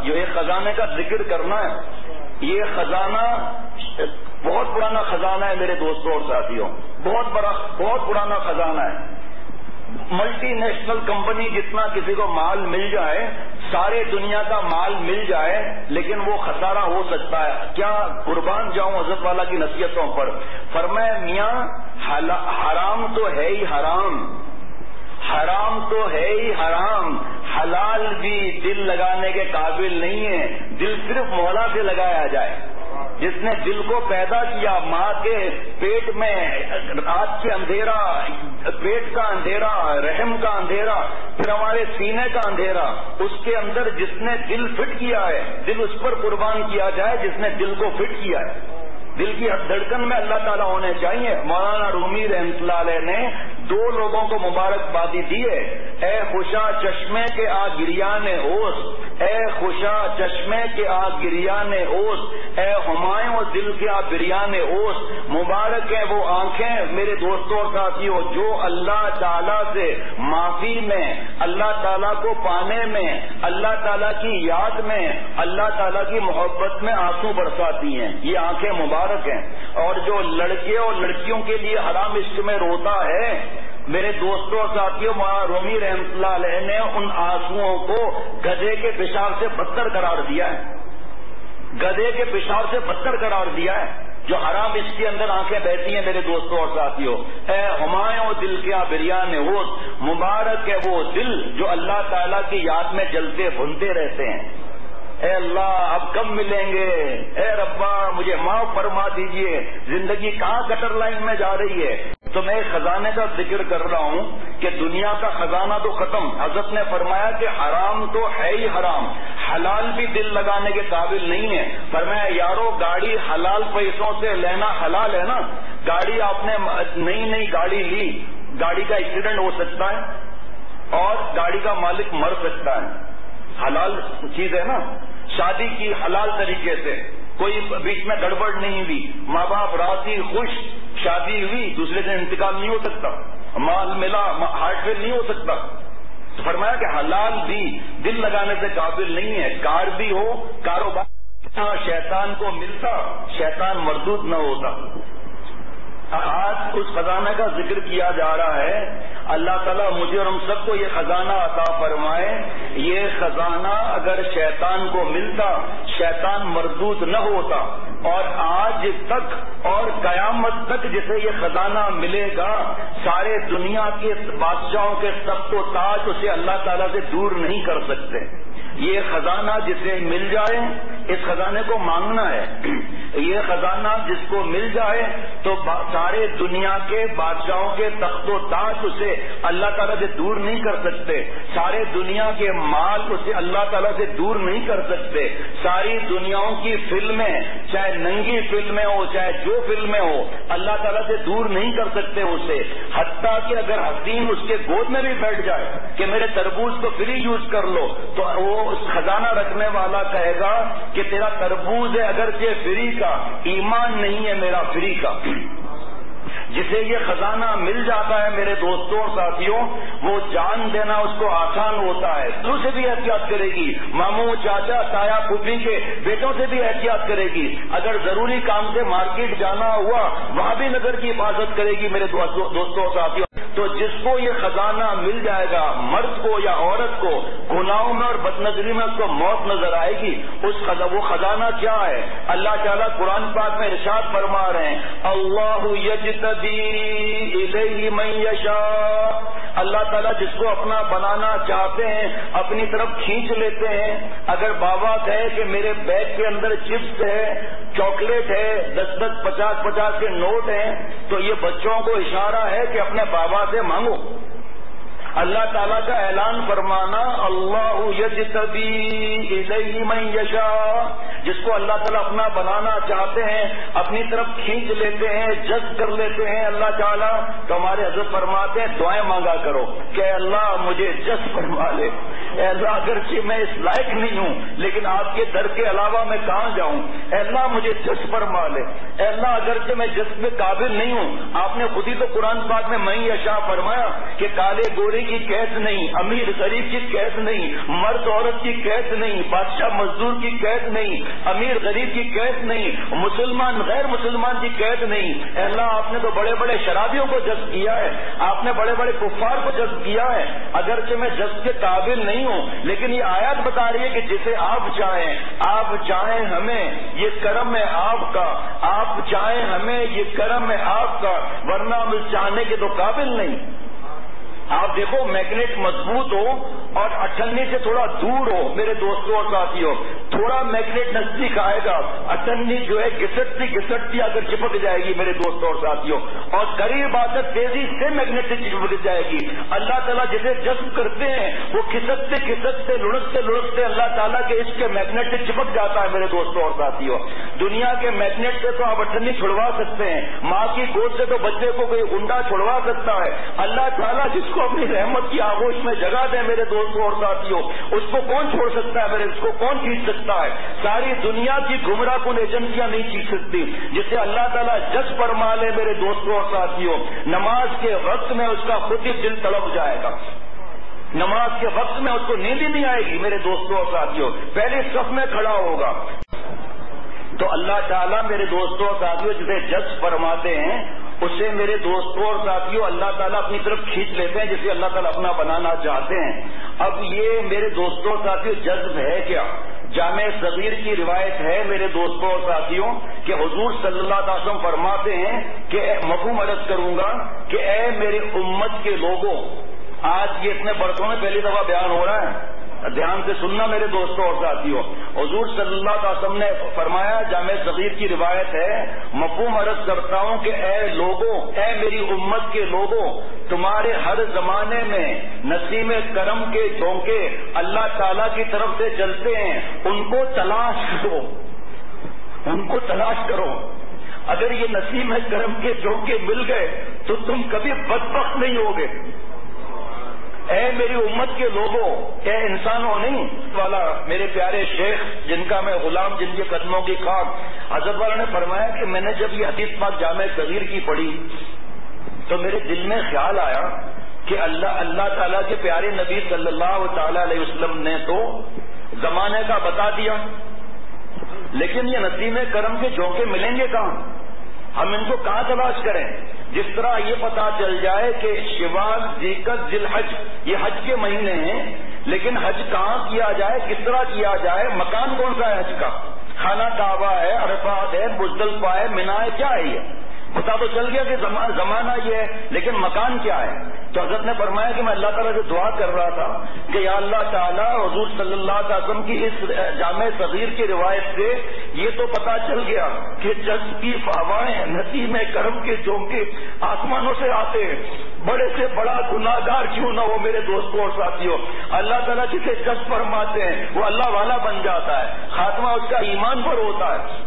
جو ایک خزانے کا ذکر کرنا ہے، یہ خزانہ بہت پرانا خزانہ ہے میرے دوستوں اور ساتھیوں، بہت پرانا خزانہ ہے۔ ملٹی نیشنل کمپنی جتنا کسی کو مال مل جائے، سارے دنیا کا مال مل جائے، لیکن وہ خسارہ ہو سکتا ہے۔ کیا قربان جاؤں حضرت والا کی نصیحتوں پر۔ فرمایا میاں حرام تو ہے ہی حرام، حرام تو ہے ہی حرام، حلال بھی دل لگانے کے قابل نہیں ہے۔ دل صرف مولا سے لگایا جائے۔ جس نے دل کو پیدا کیا، ماں کے پیٹ میں رات کے اندھیرا، پیٹ کا اندھیرا، رحم کا اندھیرا، پھر ہمارے سینے کا اندھیرا، اس کے اندر جس نے دل فٹ کیا ہے، دل اس پر قربان کیا جائے جس نے دل کو فٹ کیا ہے۔ دل کی دھڑکن میں اللہ تعالیٰ ہونے چاہیے۔ مولانا رومی رحمۃ اللہ علیہ نے 2 لوگوں کو مبارکبادی دی ہے۔ اے خوشا چشمے کے آ گریان اوس، اے خوشا چشمے کے آ گریان اوس، اے ہمایوں دل کے آ بریان اوس۔ مبارک ہے وہ آنکھیں میرے دوستوں اور ساتھیوں جو اللہ تعالیٰ سے معافی میں، اللہ تعالیٰ کو پانے میں، اللہ تعالیٰ کی یاد میں، اللہ تعالیٰ کی محبت میں آنسو برساتی ہیں۔ یہ آنکھیں مبارک ہیں۔ اور جو لڑکے اور لڑکیوں کے لیے حرام عشق میں روتا ہے، میرے دوستوں اور ساتھیوں، مولانا رومی رحمۃ اللہ علیہ نے ان آنسوؤں کو گدھے کے پیشاب سے بدتر قرار دیا ہے، گدھے کے پیشاب سے بدتر قرار دیا ہے۔ جو حرام عشق کے اندر آنکھیں بہتی ہیں میرے دوستوں اور ساتھیوں، اے ہمایوں دل کیا بریان ہوش، مبارک ہے وہ دل جو اللہ تعالیٰ کی یاد میں جلتے بھنتے رہتے ہیں۔ اے اللہ اب کب ملیں گے، اے ربا مجھے معاف فرما دیجئے، زندگی کہاں کٹر لائن میں جا رہی ہے۔ تو میں ایک خزانے کا ذکر کر رہا ہوں کہ دنیا کا خزانہ تو ختم۔ حضرت نے فرمایا کہ حرام تو ہے ہی حرام، حلال بھی دل لگانے کے قابل نہیں ہے۔ فرمایا یارو گاڑی حلال پیسوں سے لینا حلال ہے نا، گاڑی آپ نے نئی گاڑی لی، گاڑی کا ایکسیڈنٹ ہو سکتا ہے اور گاڑی کا مالک مر سکتا ہے، حلال چیز ہے نا۔ شادی کی حلال طریقے سے، کوئی بیچ میں گڑبڑ نہیں ہوئی، ماں باپ راضی خوش، شادی ہوئی، دوسرے دن انتقال نہیں ہو سکتا، مال ملا، ہارٹ فیل نہیں ہو سکتا۔ تو فرمایا کہ حلال بھی دل لگانے سے قابل نہیں ہے۔ کار بھی ہو، کاروبار شیطان کو ملتا، شیطان مردود نہ ہوتا۔ آج اس خزانہ کا ذکر کیا جا رہا ہے۔ اللہ تعالیٰ مجھے اور ہم سب کو یہ خزانہ عطا فرمائے۔ یہ خزانہ اگر شیطان کو ملتا، شیطان مردود نہ ہوتا، اور آج تک اور قیامت تک جسے یہ خزانہ ملے گا، سارے دنیا کے بادشاہوں کے تخت و تاج اسے اللہ تعالیٰ سے دور نہیں کر سکتے۔ یہ خزانہ جسے مل جائے، اس خزانے کو مانگنا ہے۔ یہ خزانہ جس کو مل جائے تو سارے دنیا کے بادشاہوں کے تخت و تاج اسے اللہ تعالیٰ سے دور نہیں کر سکتے، سارے دنیا کے مال اسے اللہ تعالیٰ سے دور نہیں کر سکتے، ساری دنیاؤں کی فلمیں، چاہے ننگی فلمیں ہو چاہے جو فلمیں ہو، اللہ تعالیٰ سے دور نہیں کر سکتے اسے۔ حتیٰ کہ اگر حسین اس کے گود میں بھی بیٹھ جائے کہ میرے تربوز کو فری یوز کر لو، تو وہ اس خزانہ رکھنے والا کہے گا کہ تیرا تربوز ہے اگرچہ فری کا، ایمان نہیں ہے میرا فری کا۔ جسے یہ خزانہ مل جاتا ہے میرے دوستوں اور ساتھیوں، وہ جان دینا اس کو آسان ہوتا ہے۔ تو سے بھی احتیاط کرے گی، ماموں چاچا تایا پھوپھی کے بیٹوں سے بھی احتیاط کرے گی۔ اگر ضروری کام سے مارکیٹ جانا ہوا وہاں بھی نظر کی حفاظت کرے گی میرے دوستوں اور ساتھیوں۔ تو جس کو یہ خزانہ مل جائے گا، مرد کو یا عورت کو، گناہوں میں اور بدنظری میں اس کو موت نظر آئے گی۔ وہ خزانہ کیا ہے؟ اللہ تعالیٰ قرآن پاک میں ارشاد فرما رہے ہیں، اللہ یجتبی الیہ من یشاء، اللہ تعالیٰ جس کو اپنا بنانا چاہتے ہیں اپنی طرف کھینچ لیتے ہیں۔ اگر بابا کہے کہ میرے بیگ کے اندر چپس ہے، چاکلیٹ ہے، 10 50 کے نوٹ ہیں، تو یہ بچوں کو اشارہ ہے کہ اپنے بابا سے مانگو۔ اللہ تعالیٰ کا اعلان فرمانا، اللہ یجتبی الیہ من یشاء، جس کو اللہ تعالیٰ اپنا بنانا چاہتے ہیں، اپنی طرف کھینچ لیتے ہیں، جذب کر لیتے ہیں اللہ تعالیٰ، تو ہمارے حضرت فرماتے ہیں دعائیں مانگا کرو کہ اے اللہ مجھے جذب فرما لے، اے اللہ اگرچہ میں اس لائق نہیں ہوں لیکن آپ کے در کے علاوہ میں کہاں جاؤں، اے اللہ مجھے جذب فرما لے، اے اللہ اگرچہ میں جذب کے قابل نہیں ہوں، آپ نے خود ہی تو قرآن پاک میں میں یشاء فرمایا کہ کالے گورے کی قید نہیں، امیر غریب کی قید نہیں، مرد عورت کی قید نہیں، بادشاہ مزدور کی قید نہیں، امیر غریب کی قید نہیں، مسلمان غیر مسلمان کی قید نہیں، اے اللہ آپ نے تو بڑے بڑے شرابیوں کو جذب کیا ہے، آپ نے بڑے بڑے کفار کو جذب کیا ہے، اگرچہ میں جذب کے قابل نہیں ہوں لیکن یہ آیات بتا رہی ہے کہ جسے آپ چاہیں ہمیں یہ کرم ہے آپ کا، آپ چاہیں ہمیں یہ کرم ہے آپ کا، ورنہ ہم چاہنے کے تو قابل نہیں۔ آپ دیکھو میگنیٹ مضبوط ہو اور اٹھنی سے تھوڑا دور ہو میرے دوستوں اور ساتھیوں، تھوڑا میگنیٹ نزدیک آئے گا، اٹھنی جو ہے گھسٹتی اگر چپک جائے گی میرے دوستوں اور ساتھیوں، اور قریب آ کر تیزی سے میگنیٹ سے چپک جائے گی۔ اللہ تعالیٰ جسے جذب کرتے ہیں وہ کھسکتے لڑکتے اللہ تعالیٰ کے عشق کے میگنیٹ سے چپک جاتا ہے میرے دوستوں اور ساتھیوں۔ دنیا کے میگنیٹ سے تو آپ اٹھنی چھڑوا سکتے ہیں، ماں کی گود سے تو بچے کو کوئی انڈا چھڑوا سکتا ہے، اللہ تعالیٰ جس کو اپنی رحمت کی آغوش میں جگہ دے میرے دوستوں اور ساتھیوں، اس کو کون چھوڑ سکتا ہے اس کو کون کھینچ سکتا ہے؟ ساری دنیا کی گمراہ کن ایجنسیاں نہیں کھینچ سکتی، جسے اللہ تعالیٰ جذب فرما لے میرے دوستوں اور ساتھیوں، نماز کے وقت میں اس کا خود ہی دل تڑپ جائے گا، نماز کے وقت میں اس کو نیند ہی نہیں آئے گی میرے دوستوں اور ساتھیوں، پہلے صف میں کھڑا ہوگا۔ تو اللہ تعالیٰ میرے دوستوں اور ساتھیوں جسے جذب فرماتے ہیں اسے میرے دوستوں اور ساتھیوں اللہ تعالیٰ اپنی طرف کھینچ لیتے ہیں جسے اللہ تعالیٰ اپنا بنانا چاہتے ہیں۔ اب یہ میرے دوستوں اور ساتھیوں جذب ہے کیا؟ جامع صغیر کی روایت ہے میرے دوستوں اور ساتھیوں کہ حضور صلی اللہ علیہ وسلم فرماتے ہیں کہ مفہوم عرض کروں گا کہ اے میرے امت کے لوگوں، آج یہ اتنے برسوں میں پہلی دفعہ بیان ہو رہا ہے، دھیان سے سننا میرے دوستوں اور ساتھیوں، حضور صلی اللہ علیہ وسلم نے فرمایا، جامع صغیر کی روایت ہے، مفہوم عرض کرتا ہوں کہ اے لوگوں، اے میری امت کے لوگوں، تمہارے ہر زمانے میں نسیم کرم کے جھونکے اللہ تعالیٰ کی طرف سے چلتے ہیں، ان کو تلاش کرو، اگر یہ نسیم کرم کے جھونکے مل گئے تو تم کبھی بدبخت نہیں ہوگے۔ اے میری امت کے لوگوں، اے انسانوں نہیں والا میرے پیارے شیخ جن کا میں غلام، جن کے قدموں کی خاک، حضرت والا نے فرمایا کہ میں نے جب یہ حدیث پاک جامع صغیر کی پڑھی تو میرے دل میں خیال آیا کہ اللہ تعالیٰ کے پیارے نبی صلی اللہ تعالی علیہ وسلم نے تو زمانے کا بتا دیا، لیکن یہ نسیم کرم کے جھونکے ملیں گے کہاں؟ ہم ان کو کہاں تلاش کریں؟ جس طرح یہ پتا چل جائے کہ شوال، ذیقعدہ، ذی الحج یہ حج کے مہینے ہیں، لیکن حج کہاں کیا جائے، کس طرح کیا جائے، مکان کون سا ہے حج کا؟ خانہ کعبہ ہے، عرفات ہے، مزدلفہ ہے، منی ہے، کیا ہے یہ؟ پتا تو چل گیا کہ زمانہ یہ ہے، لیکن مکان کیا ہے؟ تو حضرت نے فرمایا کہ میں اللہ تعالیٰ سے دعا کر رہا تھا کہ یا اللہ تعالیٰ، حضور صلی اللہ علیہ وسلم کی اس جامع صغیر کی روایت سے یہ تو پتا چل گیا کہ جذب کی فوائیں، نسیم کرم کے جھونکے آسمانوں سے آتے ہیں، بڑے سے بڑا گناہ گار کیوں نہ ہو میرے دوستوں اور ساتھیوں، اللہ تعالیٰ جسے جذب فرماتے ہیں وہ اللہ والا بن جاتا ہے، خاتمہ اس کا ایمان پر ہوتا ہے۔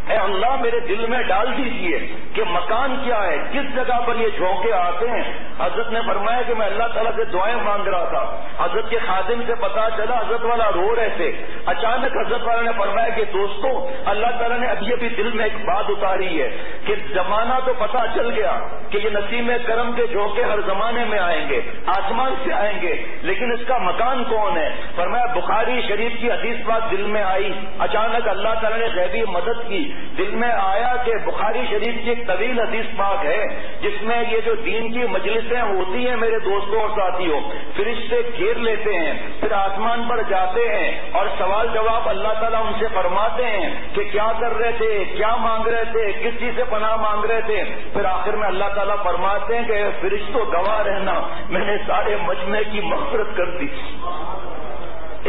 اے اللہ میرے دل میں ڈال دیجئے کہ مکان کیا ہے، کس جگہ پر یہ جھونکے آتے ہیں۔ حضرت نے فرمایا کہ میں اللہ تعالیٰ سے دعائیں مانگ رہا تھا، حضرت کے خادم سے پتا چلا حضرت والا رو رہے تھے، اچانک حضرت والا نے فرمایا کہ دوستو، اللہ تعالیٰ نے ابھی دل میں ایک بات اتاری ہے کہ زمانہ تو پتا چل گیا کہ یہ نسیم کرم کے جھونکے ہر زمانے میں آئیں گے، آسمان سے آئیں گے، لیکن اس کا مکان کون ہے؟ فرمایا بخاری شریف کی حدیث پاک دل میں آئی، اچانک اللہ تعالیٰ نے غیبی مدد کی، دل میں آیا کہ بخاری شریف کی ایک طویل حدیث پاک ہے جس میں یہ جو دین کی مجلسیں ہوتی ہیں میرے دوستوں اور ساتھیوں، فرشتے گھیر لیتے ہیں، پھر آسمان پر جاتے ہیں اور سوال جواب اللہ تعالیٰ ان سے فرماتے ہیں کہ کیا کر رہے تھے، کیا مانگ رہے تھے، کس چیز سے پناہ مانگ رہے تھے، پھر آخر میں اللہ تعالیٰ فرماتے ہیں کہ فرشتوں گواہ رہنا، میں نے سارے مجمع کی مغفرت کر دی۔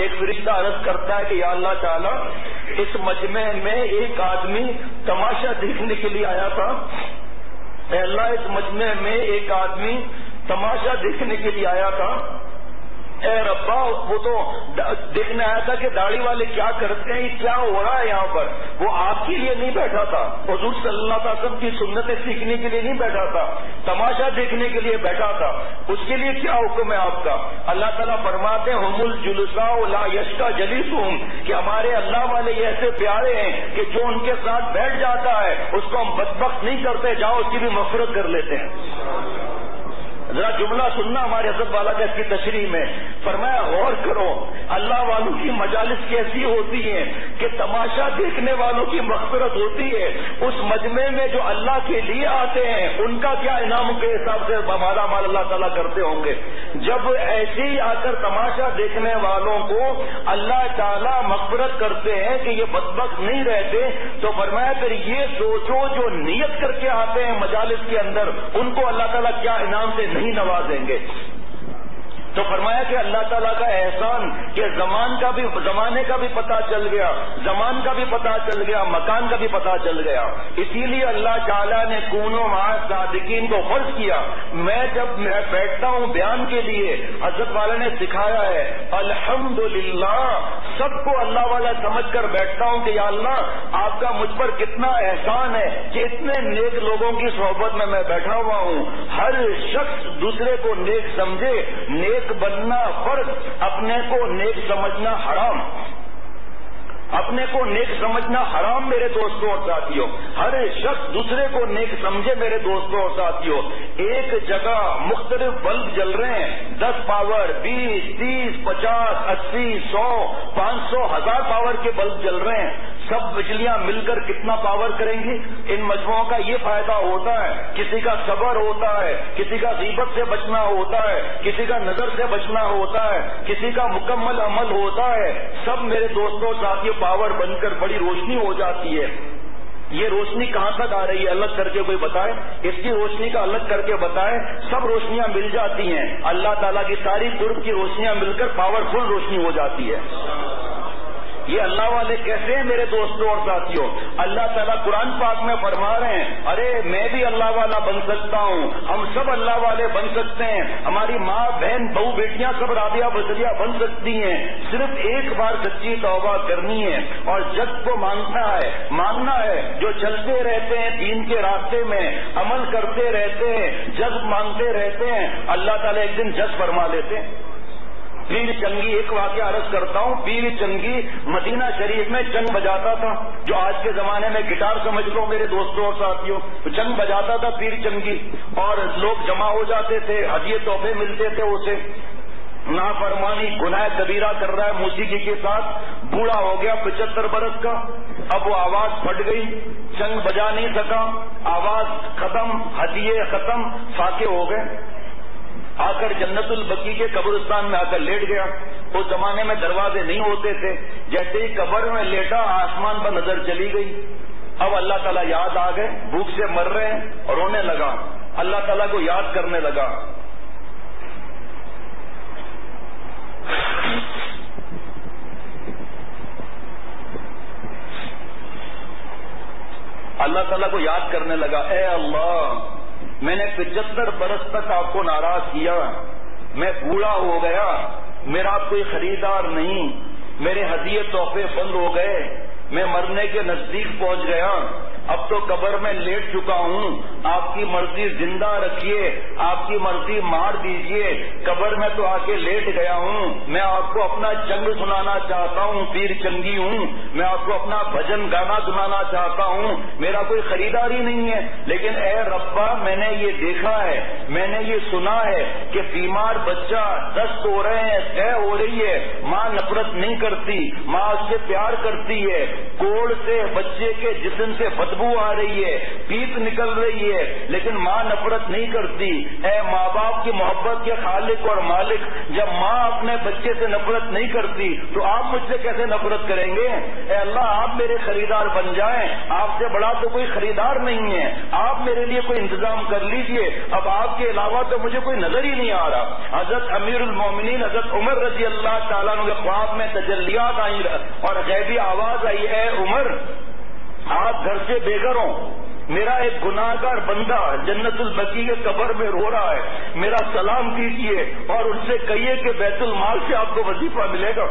ایک فرشتہ عرض کرتا ہے کہ یا اللہ تعالیٰ، اس مجمع میں ایک آدمی تماشا دیکھنے کے لیے آیا تھا، اے اللہ اس مجمع میں ایک آدمی تماشا دیکھنے کے لیے آیا تھا، اے ربا وہ تو دیکھنے آیا تھا کہ داڑھی والے کیا کرتے ہیں، کیا ہو رہا ہے یہاں پر. وہ آپ کے لیے نہیں بیٹھا تھا، حضور صلی اللہ علیہ وسلم کی سنتیں سیکھنے کے لیے نہیں بیٹھا تھا، تماشا دیکھنے کے لیے بیٹھا تھا. اس کے لیے کیا حکم ہے آپ کا؟ اللہ تعالیٰ فرماتے ہیں ہم الجلساء لا یشقی جلیسہم، کہ ہمارے اللہ والے یہ ایسے پیارے ہیں کہ جو ان کے ساتھ بیٹھ جاتا ہے اس کو ہم بدبخت نہیں کرتے، جاؤ اس کی بھی مغفرت کر لیتے ہیں. ذرا جملہ سننا ہمارے حضرت والا کا اس کی تشریح میں. فرمایا غور کرو اللہ والوں کی مجالس کیسی ہوتی ہیں کہ تماشا دیکھنے والوں کی مغفرت ہوتی ہے. اس مجمع میں جو اللہ کے لیے آتے ہیں ان کا کیا انعام کے حساب سے مالا مال اللہ تعالیٰ کرتے ہوں گے. جب ایسے ہی آ کر تماشا دیکھنے والوں کو اللہ تعالیٰ مغفرت کرتے ہیں کہ یہ بدبخت نہیں رہتے، تو فرمایا پھر یہ سوچو جو نیت کر کے آتے ہیں مجالس کے اندر ان کو اللہ تعالیٰ کیا انعام سے نہیں نوازیں گے. تو فرمایا کہ اللہ تعالیٰ کا احسان کہ زمانے کا بھی پتہ چل گیا، زمان کا بھی پتہ چل گیا، مکان کا بھی پتہ چل گیا. اسی لیے اللہ تعالیٰ نے کونوا مع الصادقین کو فرض کیا. میں جب بیٹھتا ہوں بیان کے لیے حضرت والا نے سکھایا ہے الحمدللہ، سب کو اللہ والا سمجھ کر بیٹھتا ہوں کہ یا اللہ آپ کا مجھ پر کتنا احسان ہے کہ اتنے نیک لوگوں کی صحبت میں بیٹھا ہوا ہوں. ہر شخص دوسرے کو نیک سمجھے، نیک بننا فرض، اپنے کو نیک سمجھنا حرام. اپنے کو نیک سمجھنا حرام میرے دوستوں اور ساتھیوں. ہر شخص دوسرے کو نیک سمجھے میرے دوستوں اور ساتھیوں. ایک جگہ مختلف بلب جل رہے ہیں، 10 پاور، 20، 30، 50، 80، 100، 500، 1000 پاور کے بلب جل رہے ہیں. سب بجلیاں مل کر کتنا پاور کریں گی؟ ان مجموعوں کا یہ فائدہ ہوتا ہے کسی کا صبر ہوتا ہے، کسی کا غیبت سے بچنا ہوتا ہے، کسی کا نظر سے بچنا ہوتا ہے، کسی کا مکمل عمل ہوتا ہے. سب میرے دوستوں ساتھیوں پاور بن کر بڑی روشنی ہو جاتی ہے. یہ روشنی کہاں تک آ رہی ہے الگ کر کے کوئی بتائے؟ اس کی روشنی کا الگ کر کے بتائے. سب روشنیاں مل جاتی ہیں، اللہ تعالیٰ کی ساری قرب کی روشنیاں مل کر پاورفل روشنی ہو جاتی ہے. یہ اللہ والے کیسے ہیں میرے دوستوں اور ساتھیوں؟ اللہ تعالیٰ قرآن پاک میں فرما رہے ہیں ارے میں بھی اللہ والا بن سکتا ہوں، ہم سب اللہ والے بن سکتے ہیں، ہماری ماں بہن بہو بیٹیاں سب رابعہ بصریہ بن سکتی ہیں. صرف ایک بار سچی توبہ کرنی ہے اور جج کو مانگنا ہے. جو چلتے رہتے ہیں دین کے راستے میں، عمل کرتے رہتے ہیں، جج مانگتے رہتے ہیں، اللہ تعالیٰ ایک دن جج فرما لیتے ہیں. پیر چنگی، ایک واقعہ عرض کرتا ہوں. پیر چنگی مدینہ شریف میں چنگ بجاتا تھا، جو آج کے زمانے میں گٹار سمجھ لو میرے دوستوں اور ساتھیوں. چنگ بجاتا تھا پیر چنگی، اور لوگ جمع ہو جاتے تھے، ہدیے تحفے ملتے تھے اسے. نافرمانی گناہ کبیرہ کر رہا ہے موسیقی کے ساتھ، بوڑھا ہو گیا 75 برس کا. اب وہ آواز پھٹ گئی، چنگ بجا نہیں سکا، آواز ختم، ہدیے ختم، فاقے ہو گئے. آ کر جنت البقیع کے قبرستان میں آ کر لیٹ گیا. اس زمانے میں دروازے نہیں ہوتے تھے. جیسے ہی قبر میں لیٹا آسمان پر نظر چلی گئی. اب اللہ تعالیٰ یاد آ گئے، بھوک سے مر رہے ہیں اور رونے لگا. اللہ تعالیٰ کو یاد کرنے لگا. اللہ تعالیٰ کو یاد کرنے لگا، اے اللہ میں نے 75 برس تک آپ کو ناراض کیا، میں بوڑھا ہو گیا، میرا کوئی خریدار نہیں، میرے ہدیے تحفے بند ہو گئے، میں مرنے کے نزدیک پہنچ گیا. اب تو قبر میں لیٹ چکا ہوں، آپ کی مرضی زندہ رکھیے، آپ کی مرضی مار دیجیے. قبر میں تو آ کے لیٹ گیا ہوں، میں آپ کو اپنا چنگ سنانا چاہتا ہوں، پیر چنگی ہوں، میں آپ کو اپنا بھجن گانا سنانا چاہتا ہوں، میرا کوئی خریدار ہی نہیں ہے. لیکن اے ربا میں نے یہ دیکھا ہے، میں نے یہ سنا ہے کہ بیمار بچہ دست ہو رہے ہیں، طے ہو رہی ہے، ماں نفرت نہیں کرتی، ماں اس سے پیار کرتی ہے. کوڑ سے بچے کے جسم سے بدبو آ رہی ہے، پیپ نکل رہی ہے، لیکن ماں نفرت نہیں کرتی. اے ماں باپ کی محبت کے خالق اور مالک، جب ماں اپنے بچے سے نفرت نہیں کرتی تو آپ مجھ سے کیسے نفرت کریں گے؟ اے اللہ آپ میرے خریدار بن جائیں، آپ سے بڑا تو کوئی خریدار نہیں ہے، آپ میرے لیے کوئی انتظام کر لیجئے. اب آپ کے علاوہ تو مجھے کوئی نظر ہی نہیں آ رہا. حضرت امیر المومنین حضرت عمر رضی اللہ تعالیٰ عنہ کے خواب میں تجلیات آئی اور غیبی آواز آئی، اے عمر آپ گھر سے بے گھر ہوں، میرا ایک گناہگار بندہ جنت البقیع کے قبر میں رو رہا ہے، میرا سلام کیجیے اور ان سے کہیے کہ بیت المال سے آپ کو وظیفہ ملے گا۔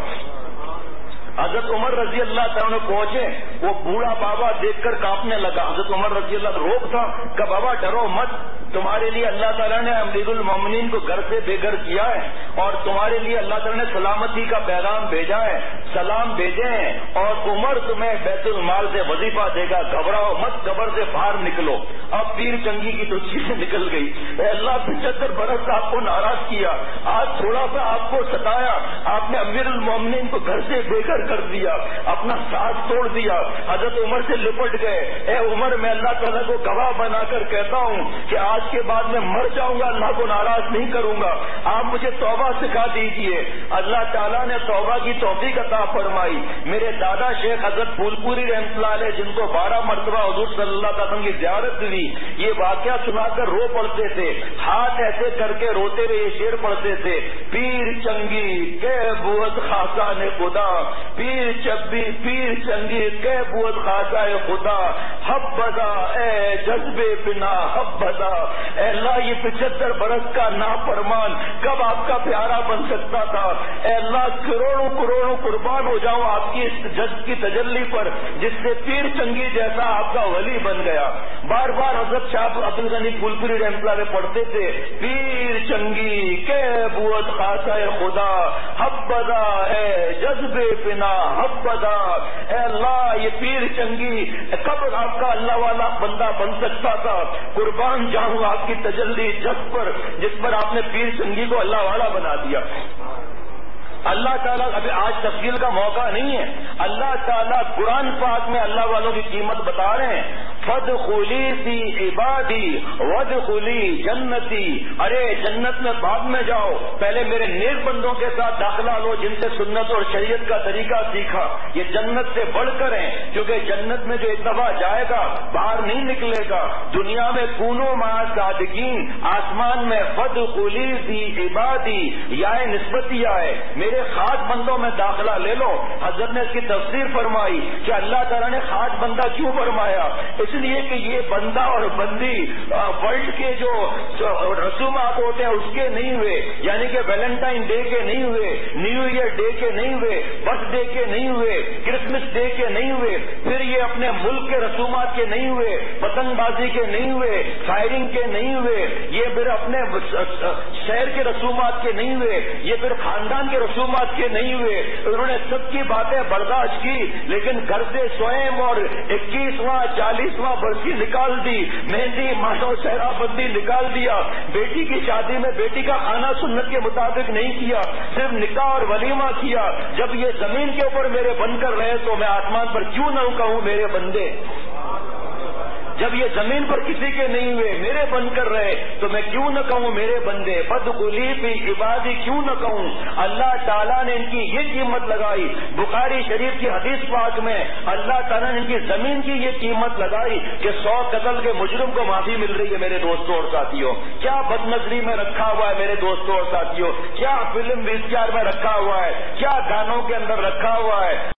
حضرت عمر رضی اللہ تعالیٰ پہنچے، وہ بوڑھا بابا دیکھ کر کانپنے لگا۔ حضرت عمر رضی اللہ روک تھا کہ بابا ڈرو مت، تمہارے لیے اللہ تعالیٰ نے امیر المومنین کو گھر سے بے گھر کیا ہے اور تمہارے لیے اللہ تعالیٰ نے سلامتی کا پیغام بھیجا ہے، سلام بھیجے ہیں، اور عمر تمہیں بیت المال سے وظیفہ دے گا، گھبراؤ مت، قبر سے باہر نکلو۔ اب پیر چنگی کی ترچی سے نکل گئی۔ اے اللہ 75 برس آپ کو ناراض کیا، آج تھوڑا سا آپ کو ستایا، آپ نے امیر المومنین کو گھر سے بے گھر کر دیا، اپنا ساتھ توڑ دیا۔ حضرت عمر سے لپٹ گئے، اے عمر میں اللہ تعالیٰ کو گواہ بنا کر کہتا ہوں کہ آج کے بعد میں مر جاؤں گا، اللہ کو ناراض نہیں کروں گا، آپ مجھے توبہ سکھا دیجیے۔ اللہ تعالیٰ نے توبہ کی توفیق عطا فرمائی۔ میرے دادا شیخ حضرت پھول پوری رحمۃ اللہ علیہ، جن کو 12 مرتبہ حضور صلی اللہ علیہ وسلم کی زیارت ہوئی، یہ واقعہ سنا کر رو پڑتے تھے، ہاتھ ایسے کر کے روتے ہوئے یہ شعر پڑھتے تھے، پیر چنگی کہ بوت خاصا نے خدا، پیر چنگی کہ بوت خاصا خدا، حب بدا اے جذبے بنا حب بدا۔ اے اللہ یہ 75 برس کا نافرمان کب آپ کا پیارا بن سکتا تھا؟ اے اللہ کروڑوں کروڑوں قربان ہو جاؤں آپ کی اس جذب کی تجلی پر، جس سے پیر چنگی جیسا آپ کا ولی بن گیا۔ بار بار حضرت شاہ عبد الغنی پھول پوری رحمۃ اللہ علیہ پڑھتے تھے، پیر چنگی کہ بوت خاصا خدا، حب بدا اے جذبے بنا حب بدا۔ اے اللہ یہ پیر چنگی کب آپ کا اللہ والا بندہ بن سکتا تھا؟ قربان جاؤں آپ کی تجلی جذب پر، جس پر آپ نے پیر چنگی کو اللہ والا بنا دیا۔ اللہ تعالیٰ ابھی آج تفصیل کا موقع نہیں ہے، اللہ تعالیٰ قرآن پاک میں اللہ والوں کی قیمت بتا رہے ہیں، فادخلی فی عبادی وادخلی جنتی۔ ارے جنت میں بعد میں جاؤ، پہلے میرے نیک بندوں کے ساتھ داخلہ لو جن سے سنت اور شریعت کا طریقہ سیکھا۔ یہ جنت سے بڑھ کر ہیں، کیونکہ جنت میں جو ایک دفعہ جائے گا باہر نہیں نکلے گا۔ دنیا میں کونوا مع صادقین، آسمان میں فادخلی فی عبادی، یا نسبتیہ ہے، میرے خاص بندوں میں داخلہ لے لو۔ حضرت نے اس کی تفسیر فرمائی کہ اللہ تعالیٰ نے خاص بندہ کیوں فرمایا؟ اس لیے کہ یہ بندہ اور بندی ورلڈ کے جو رسومات ہوتے ہیں اس کے نہیں ہوئے، یعنی کہ ویلنٹائن ڈے کے نہیں ہوئے، نیو ایئر ڈے کے نہیں ہوئے، برتھ ڈے کے نہیں ہوئے، کرسمس ڈے کے نہیں ہوئے، پھر یہ اپنے ملک کے رسومات کے نہیں ہوئے، پتنگ بازی کے نہیں ہوئے، فائرنگ کے نہیں ہوئے، یہ پھر اپنے شہر کے رسومات کے نہیں ہوئے، یہ پھر خاندان کے رسومات کے نہیں ہوئے۔ انہوں نے سب کی باتیں برداشت کی، لیکن گھر سے سوئم اور 21واں 40واں برسی نکال دی، مہندی مانو سہرا بندی نکال دیا، بیٹی کی شادی میں بیٹی کا کھانا سنت کے مطابق نہیں کیا، صرف نکاح اور ولیمہ کیا۔ جب یہ زمین کے اوپر میرے بن کر رہے تو میں آسمان پر کیوں نہ کہوں میرے بندے؟ جب یہ زمین پر کسی کے نہیں ہوئے میرے بن کر رہے تو میں کیوں نہ کہوں میرے بندے؟ فادخلی فی عبادی کیوں نہ کہوں؟ اللہ تعالیٰ نے ان کی یہ قیمت لگائی۔ بخاری شریف کی حدیث پاک میں اللہ تعالیٰ نے ان کی زمین کی یہ قیمت لگائی کہ 100 قتل کے مجرم کو معافی مل رہی ہے۔ میرے دوستوں اور ساتھیوں، کیا بد نظری میں رکھا ہوا ہے میرے دوستوں اور ساتھیوں، کیا فلم VCR میں رکھا ہوا ہے، کیا گانوں کے اندر رکھا ہوا ہے۔